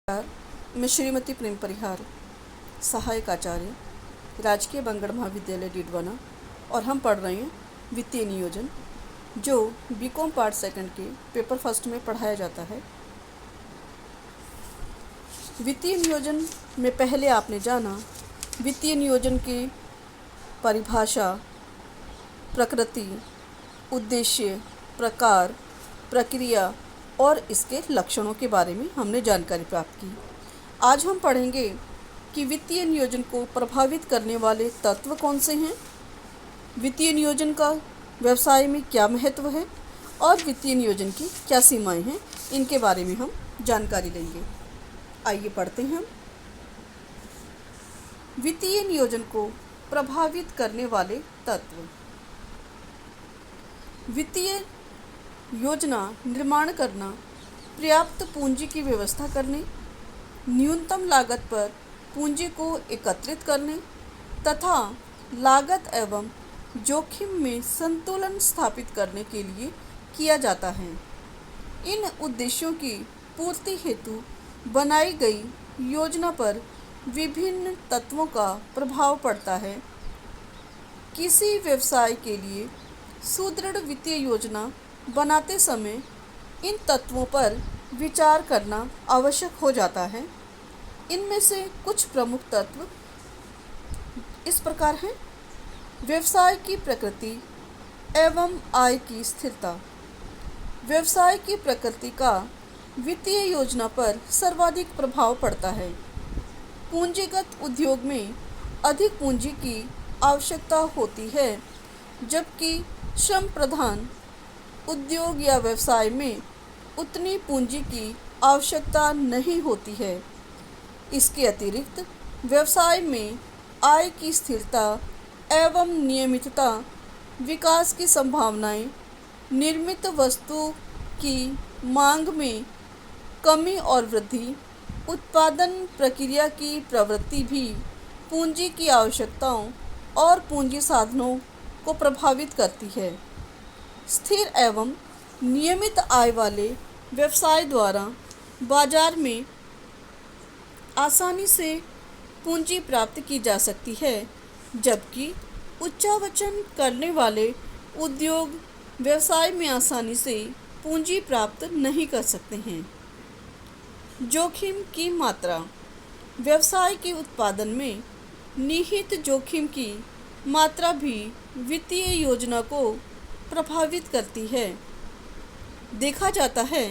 मैं श्रीमती प्रेम परिहार, सहायक आचार्य, राजकीय बंगड़ महाविद्यालय डीडवाना, और हम पढ़ रहे हैं वित्तीय नियोजन, जो बीकॉम पार्ट सेकंड के पेपर फर्स्ट में पढ़ाया जाता है। वित्तीय नियोजन में पहले आपने जाना वित्तीय नियोजन की परिभाषा, प्रकृति, उद्देश्य, प्रकार, प्रक्रिया और इसके लक्षणों के बारे में हमने जानकारी प्राप्त की। आज हम पढ़ेंगे कि वित्तीय नियोजन को प्रभावित करने वाले तत्व कौन से हैं, वित्तीय नियोजन का व्यवसाय में क्या महत्व है और वित्तीय नियोजन की क्या सीमाएं हैं। इनके बारे में हम जानकारी लेंगे। आइए पढ़ते हैं। वित्तीय नियोजन को प्रभावित करने वाले तत्व। वित्तीय योजना निर्माण करना, पर्याप्त पूंजी की व्यवस्था करने, न्यूनतम लागत पर पूंजी को एकत्रित करने तथा लागत एवं जोखिम में संतुलन स्थापित करने के लिए किया जाता है। इन उद्देश्यों की पूर्ति हेतु बनाई गई योजना पर विभिन्न तत्वों का प्रभाव पड़ता है। किसी व्यवसाय के लिए सुदृढ़ वित्तीय योजना बनाते समय इन तत्वों पर विचार करना आवश्यक हो जाता है। इनमें से कुछ प्रमुख तत्व इस प्रकार हैं। व्यवसाय की प्रकृति एवं आय की स्थिरता। व्यवसाय की प्रकृति का वित्तीय योजना पर सर्वाधिक प्रभाव पड़ता है। पूंजीगत उद्योग में अधिक पूंजी की आवश्यकता होती है, जबकि श्रम प्रधान उद्योग या व्यवसाय में उतनी पूंजी की आवश्यकता नहीं होती है। इसके अतिरिक्त व्यवसाय में आय की स्थिरता एवं नियमितता, विकास की संभावनाएं, निर्मित वस्तु की मांग में कमी और वृद्धि, उत्पादन प्रक्रिया की प्रवृत्ति भी पूंजी की आवश्यकताओं और पूंजी साधनों को प्रभावित करती है। स्थिर एवं नियमित आय वाले व्यवसाय द्वारा बाजार में आसानी से पूंजी प्राप्त की जा सकती है, जबकि उच्चावचन करने वाले उद्योग व्यवसाय में आसानी से पूंजी प्राप्त नहीं कर सकते हैं। जोखिम की मात्रा। व्यवसाय के उत्पादन में निहित जोखिम की मात्रा भी वित्तीय योजना को प्रभावित करती है। देखा जाता है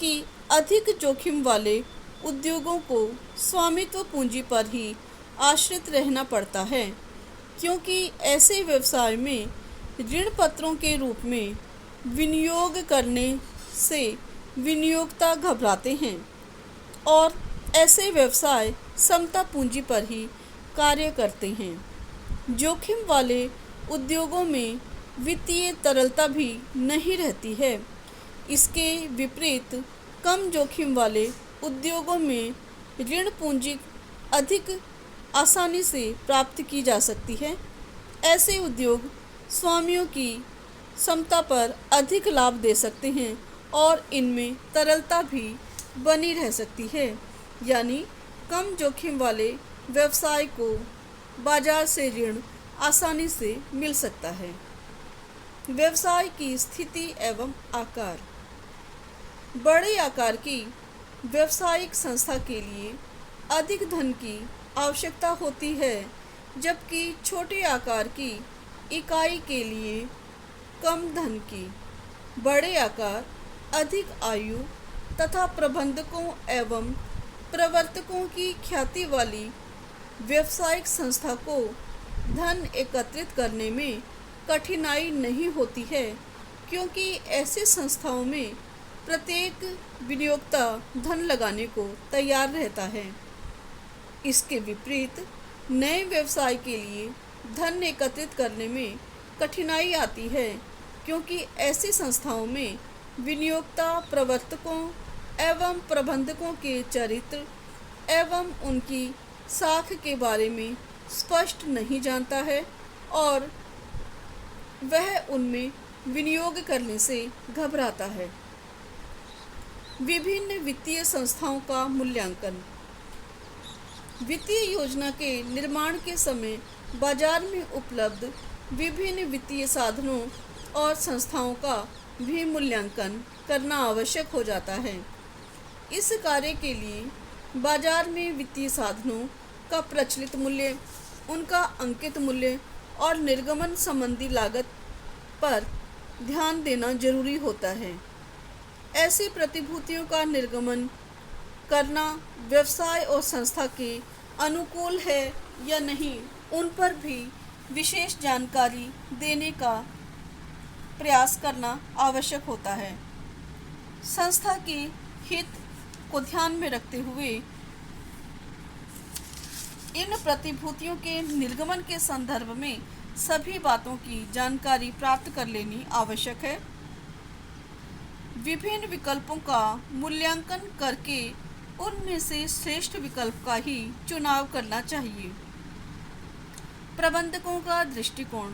कि अधिक जोखिम वाले उद्योगों को स्वामित्व पूंजी पर ही आश्रित रहना पड़ता है, क्योंकि ऐसे व्यवसाय में ऋण पत्रों के रूप में विनियोग करने से विनियोक्ता घबराते हैं और ऐसे व्यवसाय समता पूंजी पर ही कार्य करते हैं। जोखिम वाले उद्योगों में वित्तीय तरलता भी नहीं रहती है। इसके विपरीत कम जोखिम वाले उद्योगों में ऋण पूंजी अधिक आसानी से प्राप्त की जा सकती है। ऐसे उद्योग स्वामियों की क्षमता पर अधिक लाभ दे सकते हैं और इनमें तरलता भी बनी रह सकती है, यानी कम जोखिम वाले व्यवसाय को बाजार से ऋण आसानी से मिल सकता है। व्यवसाय की स्थिति एवं आकार। बड़े आकार की व्यावसायिक संस्था के लिए अधिक धन की आवश्यकता होती है, जबकि छोटे आकार की इकाई के लिए कम धन की। बड़े आकार अधिक आयु तथा प्रबंधकों एवं प्रवर्तकों की ख्याति वाली व्यावसायिक संस्था को धन एकत्रित करने में कठिनाई नहीं होती है, क्योंकि ऐसी संस्थाओं में प्रत्येक विनियोक्ता धन लगाने को तैयार रहता है। इसके विपरीत नए व्यवसाय के लिए धन एकत्रित करने में कठिनाई आती है, क्योंकि ऐसी संस्थाओं में विनियोक्ता प्रवर्तकों एवं प्रबंधकों के चरित्र एवं उनकी साख के बारे में स्पष्ट नहीं जानता है और वह उनमें विनियोग करने से घबराता है। विभिन्न वित्तीय संस्थाओं का मूल्यांकन। वित्तीय योजना के निर्माण के समय बाजार में उपलब्ध विभिन्न वित्तीय साधनों और संस्थाओं का भी मूल्यांकन करना आवश्यक हो जाता है। इस कार्य के लिए बाजार में वित्तीय साधनों का प्रचलित मूल्य, उनका अंकित मूल्य और निर्गमन संबंधी लागत पर ध्यान देना जरूरी होता है। ऐसी प्रतिभूतियों का निर्गमन करना व्यवसाय और संस्था के अनुकूल है या नहीं, उन पर भी विशेष जानकारी देने का प्रयास करना आवश्यक होता है। संस्था के हित को ध्यान में रखते हुए इन प्रतिभूतियों के निर्गमन के संदर्भ में सभी बातों की जानकारी प्राप्त कर लेनी आवश्यक है। विभिन्न विकल्पों का मूल्यांकन करके उनमें से श्रेष्ठ विकल्प का ही चुनाव करना चाहिए। प्रबंधकों का दृष्टिकोण।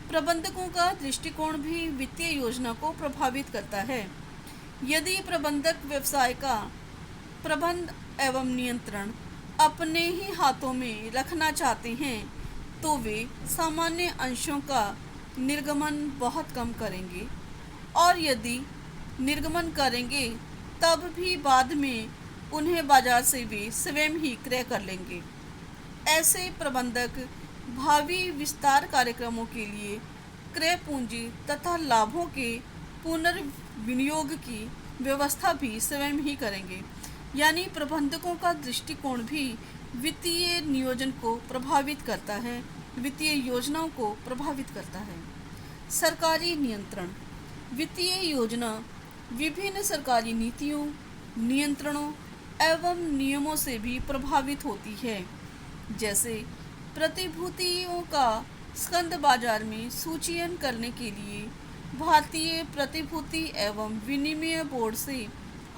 प्रबंधकों का दृष्टिकोण भी वित्तीय योजना को प्रभावित करता है। यदि प्रबंधक व्यवसाय का प्रबंध एवं नियंत्रण अपने ही हाथों में रखना चाहते हैं तो वे सामान्य अंशों का निर्गमन बहुत कम करेंगे, और यदि निर्गमन करेंगे तब भी बाद में उन्हें बाजार से वे स्वयं ही क्रय कर लेंगे। ऐसे प्रबंधक भावी विस्तार कार्यक्रमों के लिए क्रय पूंजी तथा लाभों के पुनर्विनियोग की व्यवस्था भी स्वयं ही करेंगे। यानी प्रबंधकों का दृष्टिकोण भी वित्तीय नियोजन को प्रभावित करता है, वित्तीय योजनाओं को प्रभावित करता है। सरकारी नियंत्रण। वित्तीय योजना विभिन्न सरकारी नीतियों, नियंत्रणों एवं नियमों से भी प्रभावित होती है। जैसे प्रतिभूतियों का स्कंद बाजार में सूचीयन करने के लिए भारतीय प्रतिभूति एवं विनिमय बोर्ड से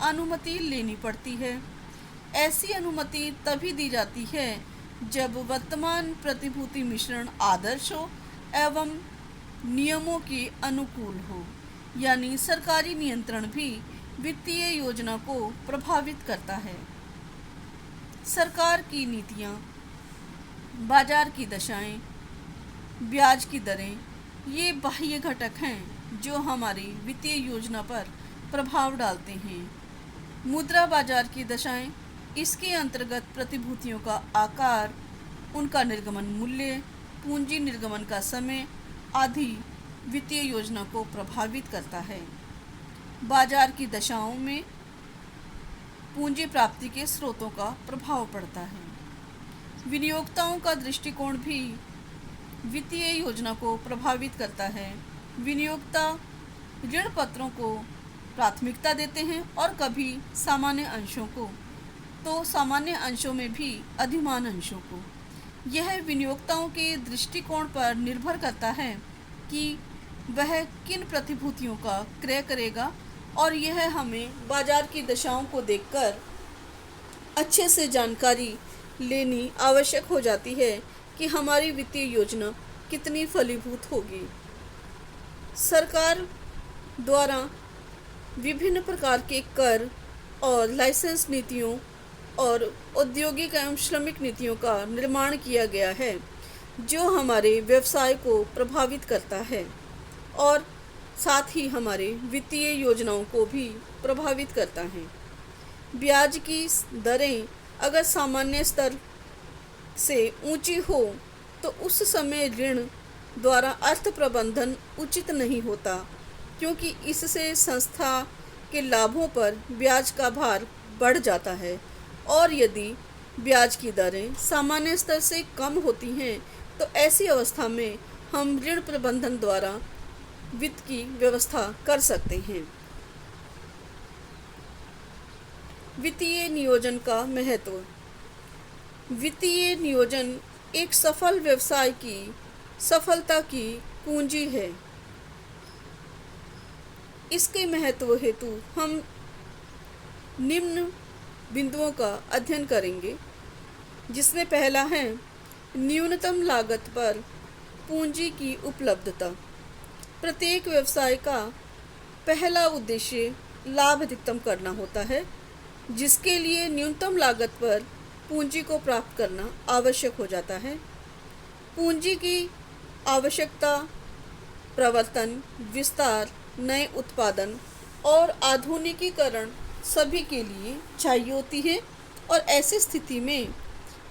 अनुमति लेनी पड़ती है। ऐसी अनुमति तभी दी जाती है जब वर्तमान प्रतिभूति मिश्रण आदर्श हो एवं नियमों के अनुकूल हो। यानी सरकारी नियंत्रण भी वित्तीय योजना को प्रभावित करता है। सरकार की नीतियाँ, बाजार की दशाएं, ब्याज की दरें, ये बाह्य घटक हैं जो हमारी वित्तीय योजना पर प्रभाव डालते हैं। मुद्रा बाजार की दशाएं, इसके अंतर्गत प्रतिभूतियों का आकार, उनका निर्गमन मूल्य, पूंजी निर्गमन का समय आदि वित्तीय योजना को प्रभावित करता है। बाजार की दशाओं में पूंजी प्राप्ति के स्रोतों का प्रभाव पड़ता है। विनियोक्ताओं का दृष्टिकोण भी वित्तीय योजना को प्रभावित करता है। विनियोक्ता ऋण पत्रों को प्राथमिकता देते हैं और कभी सामान्य अंशों को, तो सामान्य अंशों में भी अधिमान अंशों को। यह विनियोक्ताओं के दृष्टिकोण पर निर्भर करता है कि वह किन प्रतिभूतियों का क्रय करेगा, और यह हमें बाजार की दशाओं को देखकर अच्छे से जानकारी लेनी आवश्यक हो जाती है कि हमारी वित्तीय योजना कितनी फलीभूत होगी। सरकार द्वारा विभिन्न प्रकार के कर और लाइसेंस नीतियों और औद्योगिक एवं श्रमिक नीतियों का निर्माण किया गया है जो हमारे व्यवसाय को प्रभावित करता है और साथ ही हमारे वित्तीय योजनाओं को भी प्रभावित करता है। ब्याज की दरें अगर सामान्य स्तर से ऊंची हो तो उस समय ऋण द्वारा अर्थ प्रबंधन उचित नहीं होता, क्योंकि इससे संस्था के लाभों पर ब्याज का भार बढ़ जाता है। और यदि ब्याज की दरें सामान्य स्तर से कम होती हैं तो ऐसी अवस्था में हम ऋण प्रबंधन द्वारा वित्त की व्यवस्था कर सकते हैं। वित्तीय नियोजन का महत्व। वित्तीय नियोजन एक सफल व्यवसाय की सफलता की कुंजी है। इसके महत्व हेतु हम निम्न बिंदुओं का अध्ययन करेंगे, जिसमें पहला है न्यूनतम लागत पर पूंजी की उपलब्धता। प्रत्येक व्यवसाय का पहला उद्देश्य लाभ अधिकतम करना होता है, जिसके लिए न्यूनतम लागत पर पूंजी को प्राप्त करना आवश्यक हो जाता है। पूंजी की आवश्यकता प्रवर्तन, विस्तार, नए उत्पादन और आधुनिकीकरण सभी के लिए चाहिए होती है और ऐसी स्थिति में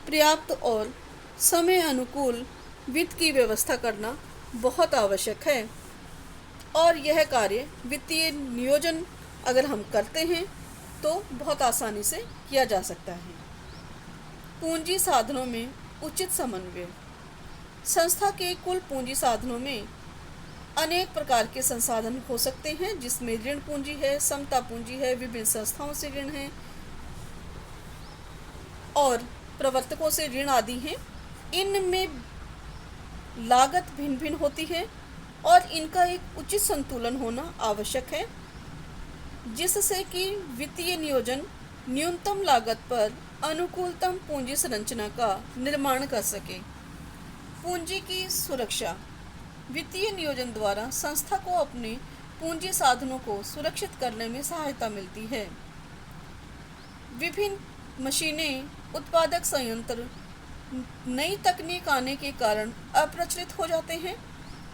पर्याप्त और समय अनुकूल वित्त की व्यवस्था करना बहुत आवश्यक है। और यह कार्य वित्तीय नियोजन अगर हम करते हैं तो बहुत आसानी से किया जा सकता है। पूंजी साधनों में उचित समन्वय। संस्था के कुल पूंजी साधनों में अनेक प्रकार के संसाधन हो सकते हैं, जिसमें ऋण पूंजी है, समता पूंजी है, विभिन्न संस्थाओं से ऋण है और प्रवर्तकों से ऋण आदि हैं। इनमें लागत भिन्न भिन्न होती है और इनका एक उचित संतुलन होना आवश्यक है, जिससे कि वित्तीय नियोजन न्यूनतम लागत पर अनुकूलतम पूंजी संरचना का निर्माण कर सके। पूंजी की सुरक्षा। वित्तीय नियोजन द्वारा संस्था को अपने पूंजी साधनों को सुरक्षित करने में सहायता मिलती है। विभिन्न मशीनें, उत्पादक संयंत्र नई तकनीक आने के कारण अप्रचलित हो जाते हैं,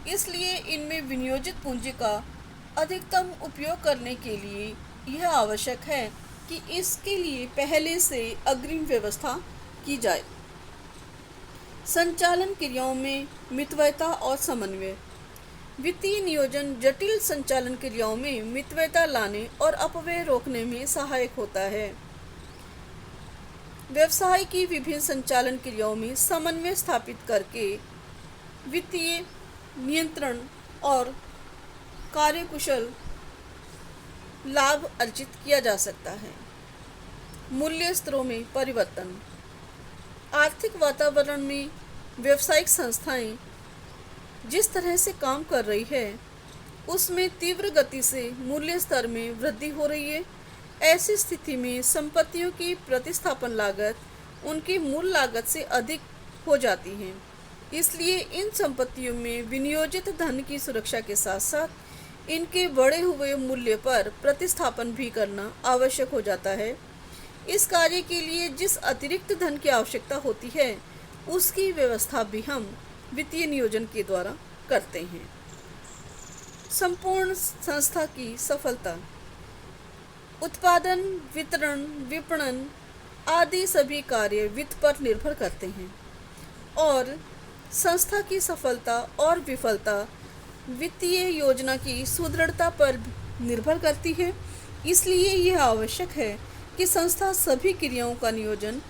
इसलिए इनमें विनियोजित पूंजी का अधिकतम उपयोग करने के लिए यह आवश्यक है कि इसके लिए पहले से अग्रिम व्यवस्था की जाए। संचालन क्रियाओं में मितव्ययता और समन्वय। वित्तीय नियोजन जटिल संचालन क्रियाओं में मितव्ययता लाने और अपव्यय रोकने में सहायक होता है। व्यवसाय की विभिन्न संचालन क्रियाओं में समन्वय स्थापित करके वित्तीय नियंत्रण और कार्यकुशल लाभ अर्जित किया जा सकता है। मूल्य स्तरों में परिवर्तन। आर्थिक वातावरण में व्यावसायिक संस्थाएं जिस तरह से काम कर रही है, उसमें तीव्र गति से मूल्य स्तर में वृद्धि हो रही है। ऐसी स्थिति में संपत्तियों की प्रतिस्थापन लागत उनकी मूल लागत से अधिक हो जाती है। इसलिए इन संपत्तियों में विनियोजित धन की सुरक्षा के साथ साथ इनके बढ़े हुए मूल्य पर प्रतिस्थापन भी करना आवश्यक हो जाता है। इस कार्य के लिए जिस अतिरिक्त धन की आवश्यकता होती है, उसकी व्यवस्था भी हम वित्तीय नियोजन के द्वारा करते हैं। संपूर्ण संस्था की सफलता। उत्पादन, वितरण, विपणन आदि सभी कार्य वित्त पर निर्भर करते हैं और संस्था की सफलता और विफलता वित्तीय योजना की सुदृढ़ता पर निर्भर करती है। इसलिए यह आवश्यक है कि संस्था सभी क्रियाओं का नियोजन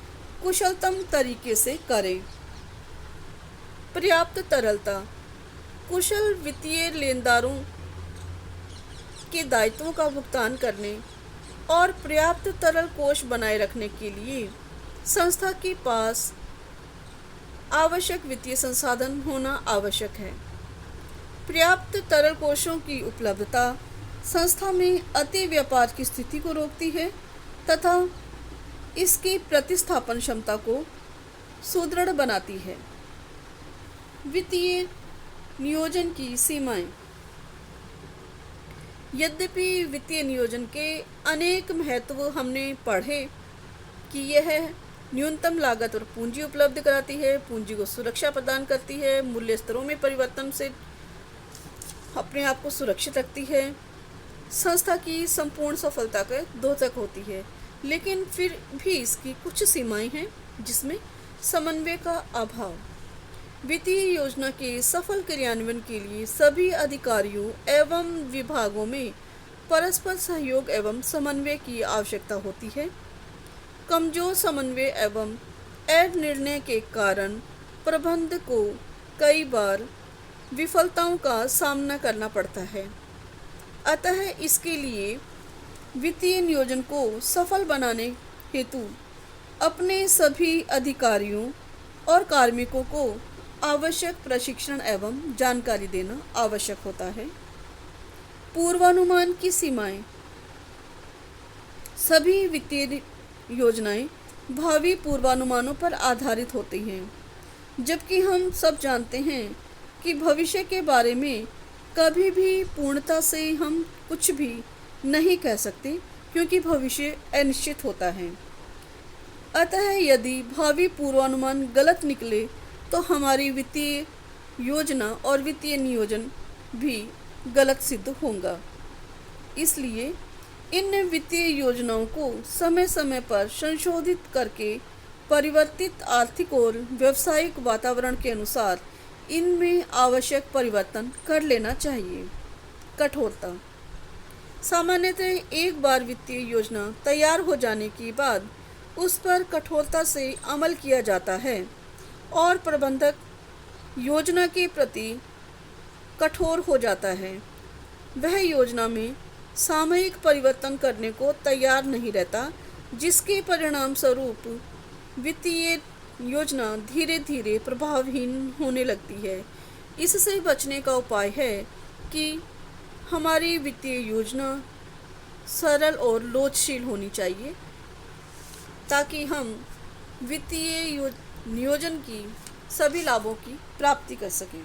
कुशलतम तरीके से करे। पर्याप्त तरलता। कुशल वित्तीय लेनदारों के दायित्वों का भुगतान करने और पर्याप्त तरल कोष बनाए रखने के लिए संस्था के पास आवश्यक वित्तीय संसाधन होना आवश्यक है। पर्याप्त तरल कोषों की उपलब्धता संस्था में अति व्यापार की स्थिति को रोकती है तथा इसकी प्रतिस्थापन क्षमता को सुदृढ़ बनाती है। वित्तीय नियोजन की सीमाएं। यद्यपि वित्तीय नियोजन के अनेक महत्व हमने पढ़े कि यह न्यूनतम लागत और पूंजी उपलब्ध कराती है, पूंजी को सुरक्षा प्रदान करती है, मूल्य स्तरों में परिवर्तन से अपने आप को सुरक्षित रखती है, संस्था की संपूर्ण सफलता का द्योतक होती है, लेकिन फिर भी इसकी कुछ सीमाएं हैं, जिसमें समन्वय का अभाव। वित्तीय योजना के सफल क्रियान्वयन के लिए सभी अधिकारियों एवं विभागों में परस्पर सहयोग एवं समन्वय की आवश्यकता होती है। कमजोर समन्वय एवं अनिर्णय निर्णय के कारण प्रबंधक को कई बार विफलताओं का सामना करना पड़ता है। अतः इसके लिए वित्तीय नियोजन को सफल बनाने हेतु अपने सभी अधिकारियों और कार्मिकों को आवश्यक प्रशिक्षण एवं जानकारी देना आवश्यक होता है। पूर्वानुमान की सीमाएं। सभी वित्तीय योजनाएं भावी पूर्वानुमानों पर आधारित होती हैं, जबकि हम सब जानते हैं कि भविष्य के बारे में कभी भी पूर्णता से हम कुछ भी नहीं कह सकते, क्योंकि भविष्य अनिश्चित होता है। अतः यदि भावी पूर्वानुमान गलत निकले तो हमारी वित्तीय योजना और वित्तीय नियोजन भी गलत सिद्ध होगा। इसलिए इन वित्तीय योजनाओं को समय समय पर संशोधित करके परिवर्तित आर्थिक और व्यावसायिक वातावरण के अनुसार इनमें आवश्यक परिवर्तन कर लेना चाहिए। कठोरता। सामान्यतः एक बार वित्तीय योजना तैयार हो जाने के बाद उस पर कठोरता से अमल किया जाता है और प्रबंधक योजना के प्रति कठोर हो जाता है। वह योजना में सामयिक परिवर्तन करने को तैयार नहीं रहता, जिसके परिणाम स्वरूप वित्तीय योजना धीरे धीरे प्रभावहीन होने लगती है। इससे बचने का उपाय है कि हमारी वित्तीय योजना सरल और लोचशील होनी चाहिए, ताकि हम वित्तीय नियोजन की सभी लाभों की प्राप्ति कर सकें।